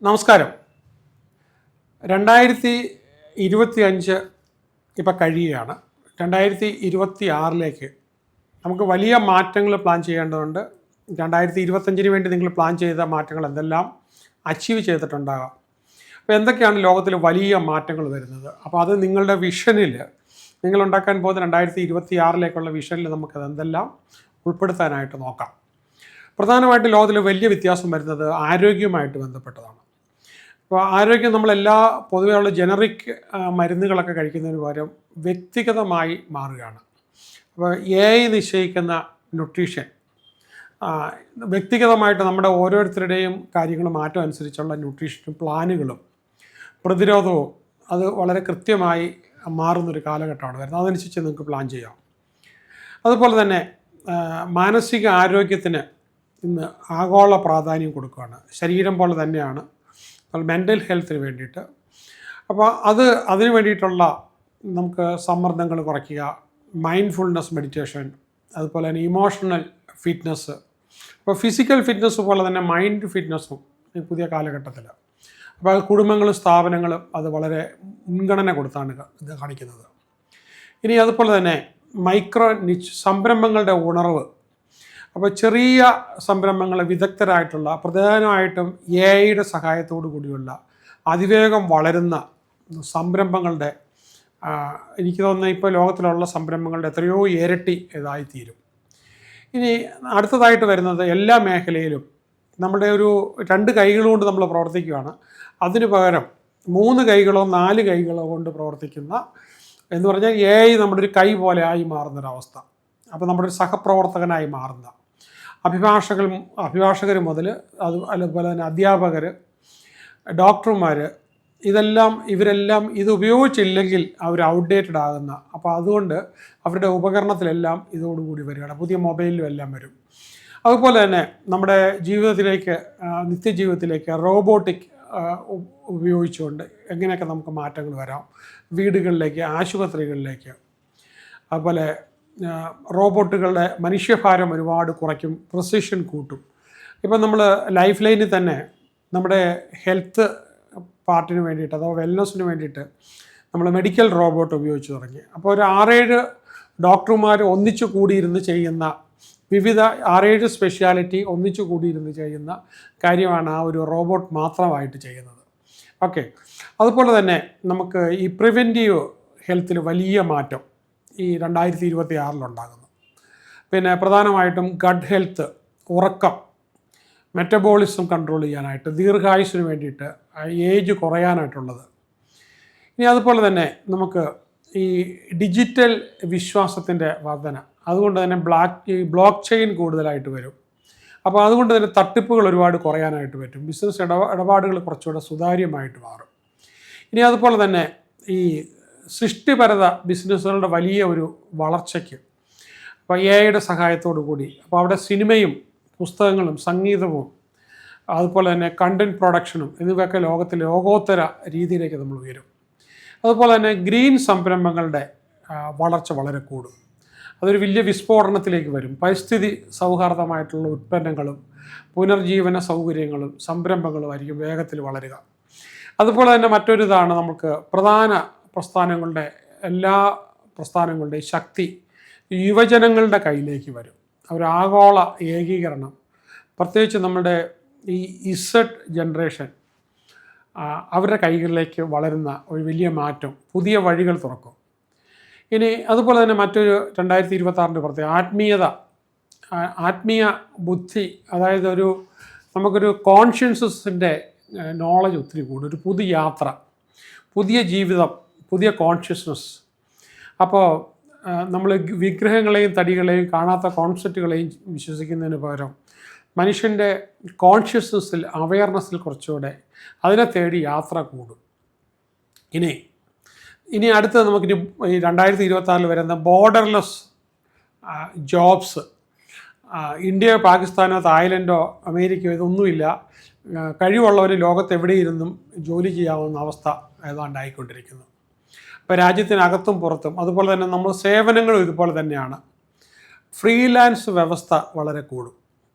നമസ്കാരം. 2025 ഇപ്പോൾ കഴിയുകയാണ്. 2026 നമുക്ക് വലിയ മാറ്റങ്ങൾ പ്ലാൻ ചെയ്യേണ്ടതുണ്ട്. 2025 വേണ്ടി നിങ്ങൾ പ്ലാൻ ചെയ്ത മാറ്റങ്ങൾ എന്തെല്ലാം അച്ചീവ് ചെയ്തിട്ടുണ്ടാകാം. അപ്പോൾ എന്തൊക്കെയാണ് ലോകത്തിൽ വലിയ മാറ്റങ്ങൾ വരുന്നത്? അപ്പോൾ അത് നിങ്ങളുടെ വിഷനിൽ, നിങ്ങളുണ്ടാക്കാൻ പോകുന്ന 2026 വിഷനിൽ നമുക്കത് എന്തെല്ലാം ഉൾപ്പെടുത്താനായിട്ട് നോക്കാം. പ്രധാനമായിട്ട് ലോകത്തിൽ വലിയ വ്യത്യാസം വരുന്നത് ആരോഗ്യവുമായിട്ട് ബന്ധപ്പെട്ടതാണ്. അപ്പോൾ ആരോഗ്യം നമ്മളെല്ലാ പൊതുവെയുള്ള ജനറിക് മരുന്നുകളൊക്കെ കഴിക്കുന്നതിന് പകരം വ്യക്തിഗതമായി മാറുകയാണ്. അപ്പോൾ AI നിശ്ചയിക്കുന്ന ന്യൂട്രീഷൻ, വ്യക്തിഗതമായിട്ട് നമ്മുടെ ഓരോരുത്തരുടെയും കാര്യങ്ങൾ മാറ്റം അനുസരിച്ചുള്ള ന്യൂട്രീഷനും പ്ലാനുകളും പ്രതിരോധവും അത് വളരെ കൃത്യമായി മാറുന്നൊരു കാലഘട്ടമാണ് വരുന്നത്. അതനുസരിച്ച് നിങ്ങൾക്ക് പ്ലാൻ ചെയ്യാം. അതുപോലെ തന്നെ മാനസിക ആരോഗ്യത്തിന് ഇന്ന് ആഗോള പ്രാധാന്യം കൊടുക്കുകയാണ്. ശരീരം പോലെ തന്നെയാണ് മെൻ്റൽ ഹെൽത്തിന് വേണ്ടിയിട്ട്. അപ്പോൾ അതിന് വേണ്ടിയിട്ടുള്ള നമുക്ക് സമ്മർദ്ദങ്ങൾ കുറയ്ക്കുക, മൈൻഡ്ഫുൾനെസ് മെഡിറ്റേഷൻ, അതുപോലെ തന്നെ ഇമോഷണൽ ഫിറ്റ്നസ്. അപ്പോൾ ഫിസിക്കൽ ഫിറ്റ്നസ് പോലെ തന്നെ മൈൻഡ് ഫിറ്റ്നസ്സും ഈ പുതിയ കാലഘട്ടത്തിൽ. അപ്പോൾ അത് കുടുംബങ്ങളും സ്ഥാപനങ്ങളും അത് വളരെ മുൻഗണന കൊടുത്താണ് ഇത് കാണിക്കുന്നത്. ഇനി അതുപോലെ തന്നെ മൈക്രോ നിച്ച് സംരംഭങ്ങളുടെ ഉണർവ്. അപ്പോൾ ചെറിയ സംരംഭങ്ങൾ, വിദഗ്ധരായിട്ടുള്ള, പ്രധാനമായിട്ടും AI സഹായത്തോടു കൂടിയുള്ള അതിവേഗം വളരുന്ന സംരംഭങ്ങളുടെ, എനിക്ക് തോന്നുന്നത് ഇപ്പോൾ ലോകത്തിലുള്ള സംരംഭങ്ങളുടെ എത്രയോ ഇരട്ടി ഇതായിത്തീരും. ഇനി അടുത്തതായിട്ട് വരുന്നത് എല്ലാ മേഖലയിലും നമ്മുടെ ഒരു 2 കൈകൾ കൊണ്ട് നമ്മൾ പ്രവർത്തിക്കുകയാണ്. അതിന് പകരം 3 കൈകളോ 4 കൈകളോ കൊണ്ട് പ്രവർത്തിക്കുന്ന, എന്ന് പറഞ്ഞാൽ AI നമ്മുടെ ഒരു കൈ പോലെ ആയി മാറുന്നൊരവസ്ഥ. അപ്പോൾ നമ്മുടെ ഒരു സഹപ്രവർത്തകനായി മാറുന്ന അഭിഭാഷകർ മുതൽ അതുപോലെ തന്നെ അധ്യാപകർ, ഡോക്ടർമാർ, ഇവരെല്ലാം ഇത് ഉപയോഗിച്ചില്ലെങ്കിൽ അവർ ഔട്ട്ഡേറ്റഡ് ആകുന്ന, അപ്പോൾ അതുകൊണ്ട് അവരുടെ ഉപകരണത്തിലെല്ലാം ഇതോടുകൂടി വരികയാണ്. പുതിയ മൊബൈലിലും എല്ലാം വരും. അതുപോലെ തന്നെ നമ്മുടെ ജീവിതത്തിലേക്ക്, നിത്യജീവിതത്തിലേക്ക് റോബോട്ടിക് ഉപയോഗിച്ചുകൊണ്ട് എങ്ങനെയൊക്കെ നമുക്ക് മാറ്റങ്ങൾ വരാം. വീടുകളിലേക്ക്, ആശുപത്രികളിലേക്ക്. അതുപോലെ റോബോട്ടുകളുടെ മനുഷ്യഭാരം ഒരുപാട് കുറയ്ക്കും, പ്രിസിഷൻ കൂട്ടും. ഇപ്പം നമ്മൾ ലൈഫ് ലൈനിൽ തന്നെ നമ്മുടെ ഹെൽത്ത് പാർട്ടിന് വേണ്ടിയിട്ട് അഥവാ വെൽനസ്സിന് വേണ്ടിയിട്ട് നമ്മൾ മെഡിക്കൽ റോബോട്ട് ഉപയോഗിച്ച് തുടങ്ങി. അപ്പോൾ ഒരു 6-7 ഡോക്ടർമാർ ഒന്നിച്ചു കൂടിയിരുന്ന് ചെയ്യുന്ന, വിവിധ 6-7 സ്പെഷ്യാലിറ്റി ഒന്നിച്ചു കൂടിയിരുന്ന് ചെയ്യുന്ന കാര്യമാണ് ആ ഒരു റോബോട്ട് മാത്രമായിട്ട് ചെയ്യുന്നത്. ഓക്കെ. അതുപോലെ തന്നെ നമുക്ക് ഈ പ്രിവെൻറ്റീവ് ഹെൽത്തിൽ വലിയ മാറ്റം ഈ 2026 ഉണ്ടാകുന്നു. പിന്നെ പ്രധാനമായിട്ടും ഗട്ട് ഹെൽത്ത്, ഉറക്കം, മെറ്റബോളിസം കൺട്രോൾ ചെയ്യാനായിട്ട്, ദീർഘായുസ്സിന് വേണ്ടിയിട്ട്, ഏജ് കുറയാനായിട്ടുള്ളത്. ഇനി അതുപോലെ തന്നെ നമുക്ക് ഈ ഡിജിറ്റൽ വിശ്വാസത്തിൻ്റെ വർധന, അതുകൊണ്ട് തന്നെ ബ്ലോക്ക് ചെയിൻ കൂടുതലായിട്ട് വരും. അപ്പോൾ അതുകൊണ്ട് തന്നെ തട്ടിപ്പുകൾ ഒരുപാട് കുറയാനായിട്ട് പറ്റും. ബിസിനസ് ഇടപാടുകൾ കുറച്ചുകൂടെ സുതാര്യമായിട്ട് മാറും. ഇനി അതുപോലെ തന്നെ ഈ സൃഷ്ടിപരത ബിസിനസ്സുകളുടെ വലിയ ഒരു വളർച്ചയ്ക്ക് അപ്പോൾ AI സഹായത്തോടു കൂടി, അപ്പോൾ അവിടെ സിനിമയും പുസ്തകങ്ങളും സംഗീതവും അതുപോലെ തന്നെ കണ്ടൻറ് പ്രൊഡക്ഷനും എന്നിവയൊക്കെ ലോകോത്തര രീതിയിലേക്ക് നമ്മൾ ഉയരും. അതുപോലെ തന്നെ ഗ്രീൻ സംരംഭങ്ങളുടെ വളർച്ച വളരെ കൂടും. അതൊരു വലിയ വിസ്ഫോടനത്തിലേക്ക് വരും. പരിസ്ഥിതി സൗഹാർദ്ദമായിട്ടുള്ള ഉൽപ്പന്നങ്ങളും പുനർജീവന സൗകര്യങ്ങളും സംരംഭങ്ങളും ആയിരിക്കും വേഗത്തിൽ വളരുക. അതുപോലെ തന്നെ മറ്റൊരിതാണ് നമുക്ക് പ്രധാന പ്രസ്ഥാനങ്ങളുടെ, എല്ലാ പ്രസ്ഥാനങ്ങളുടെയും ശക്തി യുവജനങ്ങളുടെ കയ്യിലേക്ക് വരും. ഒരു ആഗോള ഏകീകരണം, പ്രത്യേകിച്ച് നമ്മുടെ ഈ Z ജനറേഷൻ, അവരുടെ കൈകളിലേക്ക് വളരുന്ന ഒരു വലിയ മാറ്റം, പുതിയ വഴികൾ തുറക്കും. ഇനി അതുപോലെ തന്നെ മറ്റൊരു 2026 പ്രത്യേക ആത്മീയ ബുദ്ധി, അതായത് നമുക്കൊരു കോൺഷ്യൻസസിൻ്റെ നോളജ് ഒത്തിരി കൂടും. ഒരു പുതിയ യാത്ര, പുതിയ ജീവിതം, പുതിയ കോൺഷ്യസ്നസ്. അപ്പോൾ നമ്മൾ വിഗ്രഹങ്ങളെയും തടികളെയും കാണാത്ത കോൺസെപ്റ്റുകളെയും വിശ്വസിക്കുന്നതിന് പകരം മനുഷ്യൻ്റെ കോൺഷ്യസ്നസ്സിൽ, അവയർനെസ്സിൽ കുറച്ചുകൂടെ അതിനെ തേടി യാത്ര കൂടും. ഇനി അടുത്തത് നമുക്കിനി ഈ 2026 വരുന്ന ബോർഡർലെസ് ജോബ്സ്. ഇന്ത്യയോ പാകിസ്ഥാനോ തായ്ലൻഡോ അമേരിക്കയോ ഇതൊന്നുമില്ല, കഴിവുള്ളവർ ലോകത്തെവിടെയിരുന്നും ജോലി ചെയ്യാവുന്ന അവസ്ഥ ഏതാണ്ടായിക്കൊണ്ടിരിക്കുന്നു. ഇപ്പോൾ രാജ്യത്തിനകത്തും പുറത്തും. അതുപോലെ തന്നെ നമ്മൾ സേവനങ്ങളും ഇതുപോലെ തന്നെയാണ്. ഫ്രീലാൻസ് വ്യവസ്ഥ വളരെ കൂടും.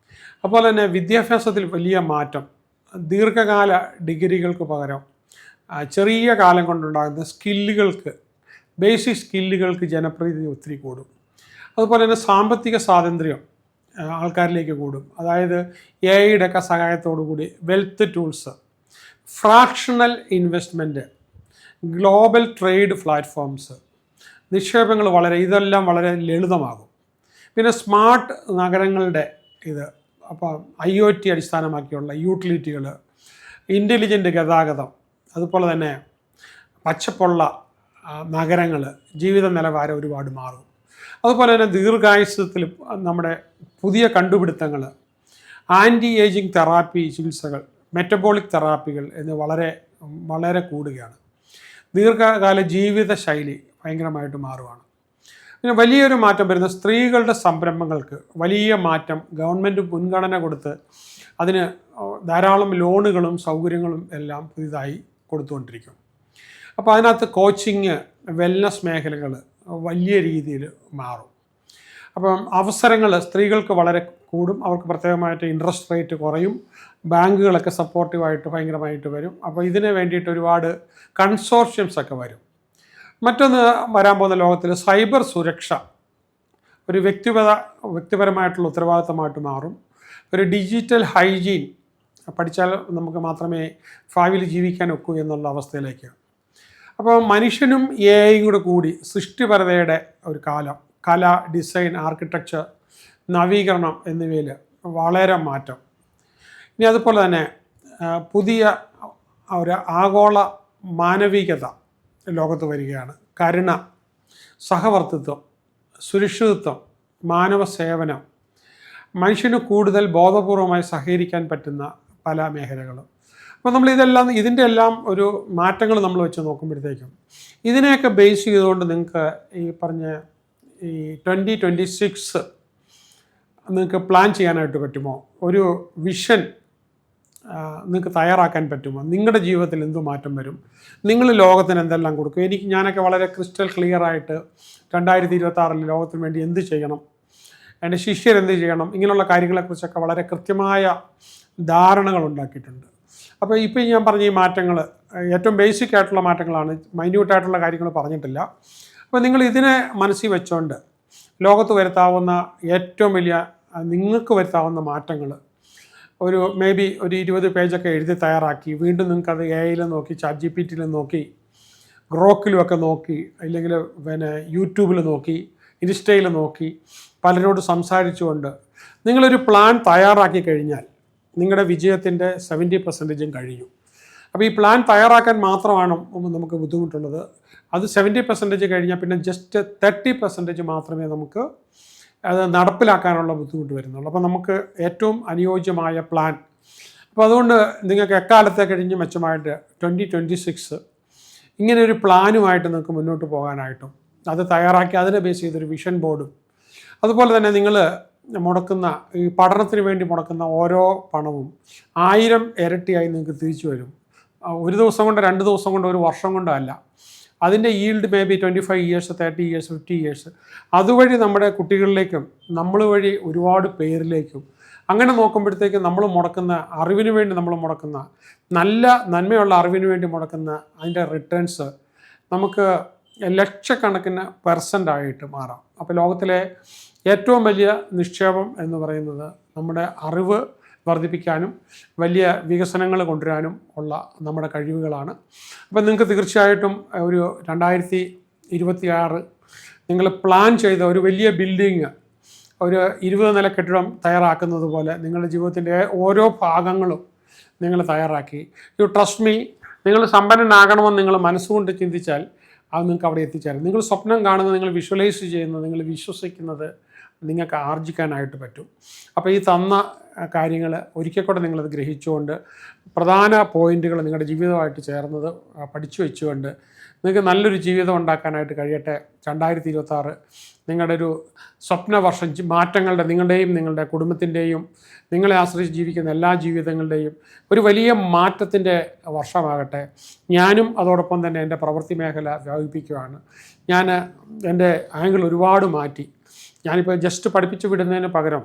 അതുപോലെ തന്നെ വിദ്യാഭ്യാസത്തിൽ വലിയ മാറ്റം, ദീർഘകാല ഡിഗ്രികൾക്ക് പകരം ചെറിയ കാലം കൊണ്ടുണ്ടാകുന്ന സ്കില്ലുകൾക്ക്, ബേസിക് സ്കില്ലുകൾക്ക് ജനപ്രീതി ഒത്തിരി കൂടും. അതുപോലെ തന്നെ സാമ്പത്തിക സ്വാതന്ത്ര്യം ആൾക്കാരിലേക്ക് കൂടും. അതായത് AI ഒക്കെ സഹായത്തോടു കൂടി wealth tools, fractional investment, global trade platforms, നിക്ഷേപങ്ങൾ ഇതെല്ലാം വളരെ ലളിതമാകും. പിന്നെ സ്മാർട്ട് നഗരങ്ങളുടെ അപ്പോൾ IoT അടിസ്ഥാനമാക്കിയുള്ള യൂട്ടിലിറ്റികൾ, ഇൻ്റലിജൻ്റ് ഗതാഗതം, അതുപോലെ തന്നെ പച്ചപ്പുള്ള നഗരങ്ങൾ, ജീവിത നിലവാരം ഒരുപാട് മാറും. അതുപോലെ തന്നെ ദീർഘായുസ്യത്തിൽ നമ്മുടെ പുതിയ കണ്ടുപിടുത്തങ്ങൾ, ആൻറ്റി ഏജിങ് തെറാപ്പി ചികിത്സകൾ, മെറ്റബോളിക് തെറാപ്പികൾ എന്ന് വളരെ വളരെ കൂടുകയാണ്. ദീർഘകാല ജീവിതശൈലി ഭയങ്കരമായിട്ട് മാറുകയാണ്. പിന്നെ വലിയൊരു മാറ്റം വരുന്ന സ്ത്രീകളുടെ സംരംഭങ്ങൾക്ക് വലിയ മാറ്റം ഗവൺമെൻറ് മുൻഗണന കൊടുത്ത് അതിന് ധാരാളം ലോണുകളും സൗകര്യങ്ങളും എല്ലാം പുതിയതായി കൊടുത്തുകൊണ്ടിരിക്കും. അപ്പോൾ അതിനകത്ത് കോച്ചിങ്, വെൽനസ് മേഖലകൾ വലിയ രീതിയിൽ മാറും. അപ്പം അവസരങ്ങൾ സ്ത്രീകൾക്ക് വളരെ കൂടും. അവർക്ക് പ്രത്യേകമായിട്ട് ഇൻട്രസ്റ്റ് റേറ്റ് കുറയും. ബാങ്കുകളൊക്കെ സപ്പോർട്ടീവായിട്ട് ഭയങ്കരമായിട്ട് വരും. അപ്പോൾ ഇതിന് വേണ്ടിയിട്ട് ഒരുപാട് കൺസോർഷ്യംസ് ഒക്കെ വരും. മറ്റൊന്ന് വരാൻ പോകുന്ന ലോകത്തിൽ സൈബർ സുരക്ഷ ഒരു വ്യക്തിപരമായിട്ടുള്ള ഉത്തരവാദിത്തമായിട്ട് മാറും. ഒരു ഡിജിറ്റൽ ഹൈജീൻ പഠിച്ചാൽ നമുക്ക് മാത്രമേ ഭാവിയിൽ ജീവിക്കാൻ ഒക്കൂ എന്നുള്ള അവസ്ഥയിലേക്ക്. അപ്പോൾ മനുഷ്യനും AI കൂടി സൃഷ്ടിപരതയുടെ ഒരു കാലം. കല, ഡിസൈൻ, ആർക്കിടെക്ചർ, നവീകരണം എന്നിവയിൽ വളരെ മാറ്റം. ഇനി അതുപോലെ തന്നെ പുതിയ ഒരു ആഗോള മാനവികത ലോകത്ത് വരികയാണ്. കരുണ, സഹവർത്തിത്വം, സുരക്ഷിതത്വം, മാനവ സേവനം, മനുഷ്യന് കൂടുതൽ ബോധപൂർവമായി സഹകരിക്കാൻ പറ്റുന്ന പല മേഖലകളും. അപ്പോൾ നമ്മൾ ഇതിൻ്റെ എല്ലാം ഒരു മാറ്റങ്ങൾ നമ്മൾ വെച്ച് നോക്കുമ്പോഴത്തേക്കും ഇതിനെയൊക്കെ ബേസ് ചെയ്തുകൊണ്ട് നിങ്ങൾക്ക് ഈ പറഞ്ഞ 2026 നിങ്ങൾക്ക് പ്ലാൻ ചെയ്യാനായിട്ട് പറ്റുമോ? ഒരു വിഷൻ നിങ്ങൾക്ക് തയ്യാറാക്കാൻ പറ്റുമോ? നിങ്ങളുടെ ജീവിതത്തിൽ എന്ത് മാറ്റം വരും? നിങ്ങൾ ലോകത്തിന് എന്തെല്ലാം കൊടുക്കും? ഞാനൊക്കെ വളരെ ക്രിസ്റ്റൽ ക്ലിയർ ആയിട്ട് 2026 ലോകത്തിന് വേണ്ടി എന്ത് ചെയ്യണം, എൻ്റെ ശിഷ്യർ എന്ത് ചെയ്യണം, ഇങ്ങനെയുള്ള കാര്യങ്ങളെക്കുറിച്ചൊക്കെ വളരെ കൃത്യമായ ധാരണകൾ ഉണ്ടാക്കിയിട്ടുണ്ട്. അപ്പോൾ ഇപ്പോൾ ഞാൻ പറഞ്ഞ ഈ മാറ്റങ്ങൾ ഏറ്റവും ബേസിക് ആയിട്ടുള്ള മാറ്റങ്ങളാണ്, മൈന്യൂട്ടായിട്ടുള്ള കാര്യങ്ങൾ പറഞ്ഞിട്ടില്ല. അപ്പോൾ നിങ്ങൾ ഇതിനെ മനസ്സിൽ വെച്ചുകൊണ്ട് ലോകത്ത് വരുത്താവുന്ന ഏറ്റവും വലിയ നിങ്ങൾക്ക് വരുത്താവുന്ന മാറ്റങ്ങൾ ഒരു ഒരു 20 പേജൊക്കെ എഴുതി തയ്യാറാക്കി വീണ്ടും നിങ്ങൾക്കത് AI നോക്കി, ChatGPT നോക്കി, ഗ്രോക്കിലുമൊക്കെ നോക്കി, അല്ലെങ്കിൽ യൂട്യൂബിൽ നോക്കി, ഇൻസ്റ്റയിൽ നോക്കി, പലരോട് സംസാരിച്ചുകൊണ്ട് നിങ്ങളൊരു പ്ലാൻ തയ്യാറാക്കി കഴിഞ്ഞാൽ നിങ്ങളുടെ വിജയത്തിൻ്റെ 70% കഴിഞ്ഞു. അപ്പോൾ ഈ പ്ലാൻ തയ്യാറാക്കാൻ മാത്രമാണ് നമുക്ക് ബുദ്ധിമുട്ടുള്ളത്. അത് 70% കഴിഞ്ഞാൽ പിന്നെ ജസ്റ്റ് 30% മാത്രമേ നമുക്ക് അത് നടപ്പിലാക്കാനുള്ള ബുദ്ധിമുട്ട് വരുന്നുള്ളൂ. അപ്പോൾ നമുക്ക് ഏറ്റവും അനുയോജ്യമായ പ്ലാൻ. അപ്പോൾ അതുകൊണ്ട് നിങ്ങൾക്ക് എക്കാലത്തെ കഴിഞ്ഞ് മെച്ചമായിട്ട് 2026 ഇങ്ങനെ ഒരു പ്ലാനുമായിട്ട് നിങ്ങൾക്ക് മുന്നോട്ട് പോകാനായിട്ടും അത് തയ്യാറാക്കി അതിനെ ബേസ് ചെയ്തൊരു വിഷൻ ബോർഡും, അതുപോലെ തന്നെ നിങ്ങൾ മുടക്കുന്ന ഈ പഠനത്തിന് വേണ്ടി മുടക്കുന്ന ഓരോ പണവും 1000 ഇരട്ടിയായി നിങ്ങൾക്ക് തിരിച്ചു വരും. ഒരു ദിവസം കൊണ്ട്, 2 ദിവസം കൊണ്ട്, ഒരു വർഷം കൊണ്ടോ അല്ല. അതിൻ്റെ ഈൽഡ് 25 years, 30 years, 50 years. അതുവഴി നമ്മുടെ കുട്ടികളിലേക്കും നമ്മൾ വഴി ഒരുപാട് പേരിലേക്കും അങ്ങനെ നോക്കുമ്പോഴത്തേക്കും നമ്മൾ മുടക്കുന്ന അറിവിന് വേണ്ടി നമ്മൾ മുടക്കുന്ന നന്മയുള്ള അറിവിന് വേണ്ടി മുടക്കുന്ന അതിൻ്റെ റിട്ടേൺസ് നമുക്ക് ലക്ഷക്കണക്കിന് % മാറാം. അപ്പോൾ ലോകത്തിലെ ഏറ്റവും വലിയ നിക്ഷേപം എന്ന് പറയുന്നത് നമ്മുടെ അറിവ് വർദ്ധിപ്പിക്കാനും വലിയ വികസനങ്ങൾ കൊണ്ടുവരാനും ഉള്ള നമ്മുടെ കഴിവുകളാണ്. അപ്പം നിങ്ങൾക്ക് തീർച്ചയായിട്ടും ഒരു 2026 നിങ്ങൾ പ്ലാൻ ചെയ്ത ഒരു വലിയ ബിൽഡിങ്, ഒരു 20 നില കെട്ടിടം തയ്യാറാക്കുന്നത് പോലെ നിങ്ങളുടെ ജീവിതത്തിൻ്റെ ഓരോ ഭാഗങ്ങളും നിങ്ങൾ തയ്യാറാക്കി. യു ട്രസ്റ്റ് മീ, നിങ്ങൾ സമ്പന്നനാകണമെന്ന് നിങ്ങൾ മനസ്സുകൊണ്ട് ചിന്തിച്ചാൽ അത് നിങ്ങൾക്ക് അവിടെ എത്തിച്ചേരും. നിങ്ങൾ സ്വപ്നം കാണുന്നത്, നിങ്ങൾ വിഷ്വലൈസ് ചെയ്യുന്നത്, നിങ്ങൾ വിശ്വസിക്കുന്നത് നിങ്ങൾക്ക് ആർജിക്കാനായിട്ട് പറ്റും. അപ്പോൾ ഈ തന്ന കാര്യങ്ങൾ ഒരിക്കൽ കൂടെ നിങ്ങളത് ഗ്രഹിച്ചുകൊണ്ട് പ്രധാന പോയിന്റുകൾ നിങ്ങളുടെ ജീവിതമായിട്ട് ചേർന്നത് പഠിച്ചു വെച്ചുകൊണ്ട് നിങ്ങൾക്ക് നല്ലൊരു ജീവിതം ഉണ്ടാക്കാനായിട്ട് കഴിയട്ടെ. 2026 നിങ്ങളുടെ ഒരു സ്വപ്ന വർഷം, മാറ്റങ്ങളുടെ, നിങ്ങളുടെയും നിങ്ങളുടെ കുടുംബത്തിൻ്റെയും നിങ്ങളെ ആശ്രയിച്ച് ജീവിക്കുന്ന എല്ലാ ജീവിതങ്ങളുടെയും ഒരു വലിയ മാറ്റത്തിൻ്റെ വർഷമാകട്ടെ. ഞാനും അതോടൊപ്പം തന്നെ എൻ്റെ പ്രവൃത്തി മേഖല വ്യാപിപ്പിക്കുകയാണ്. ഞാൻ എൻ്റെ ആംഗിൾ ഒരുപാട് മാറ്റി. ഞാനിപ്പോൾ ജസ്റ്റ് പഠിപ്പിച്ച് വിടുന്നതിന് പകരം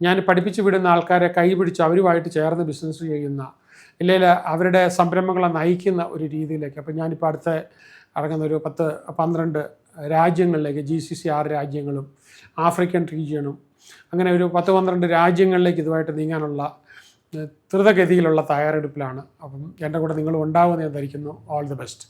ഞാൻ പഠിപ്പിച്ച് വിടുന്ന ആൾക്കാരെ കൈപിടിച്ച് അവരുമായിട്ട് ചേർന്ന് ബിസിനസ് ചെയ്യുന്ന ഇല്ലെങ്കിൽ അവരുടെ സംരംഭങ്ങളെ നയിക്കുന്ന ഒരു രീതിയിലേക്ക്. അപ്പം ഞാനിപ്പോൾ അടുത്ത ഇറങ്ങുന്ന ഒരു 10-12 രാജ്യങ്ങളിലേക്ക്, GCC 6 രാജ്യങ്ങളും ആഫ്രിക്കൻ റീജിയണും, അങ്ങനെ ഒരു 10-12 രാജ്യങ്ങളിലേക്ക് ഇതുമായിട്ട് നീങ്ങാനുള്ള ദ്രുതഗതിയിലുള്ള തയ്യാറെടുപ്പിലാണ്. അപ്പം എൻ്റെ കൂടെ നിങ്ങളും ഉണ്ടാവുമെന്ന് ഞാൻ ധരിക്കുന്നു. All the best.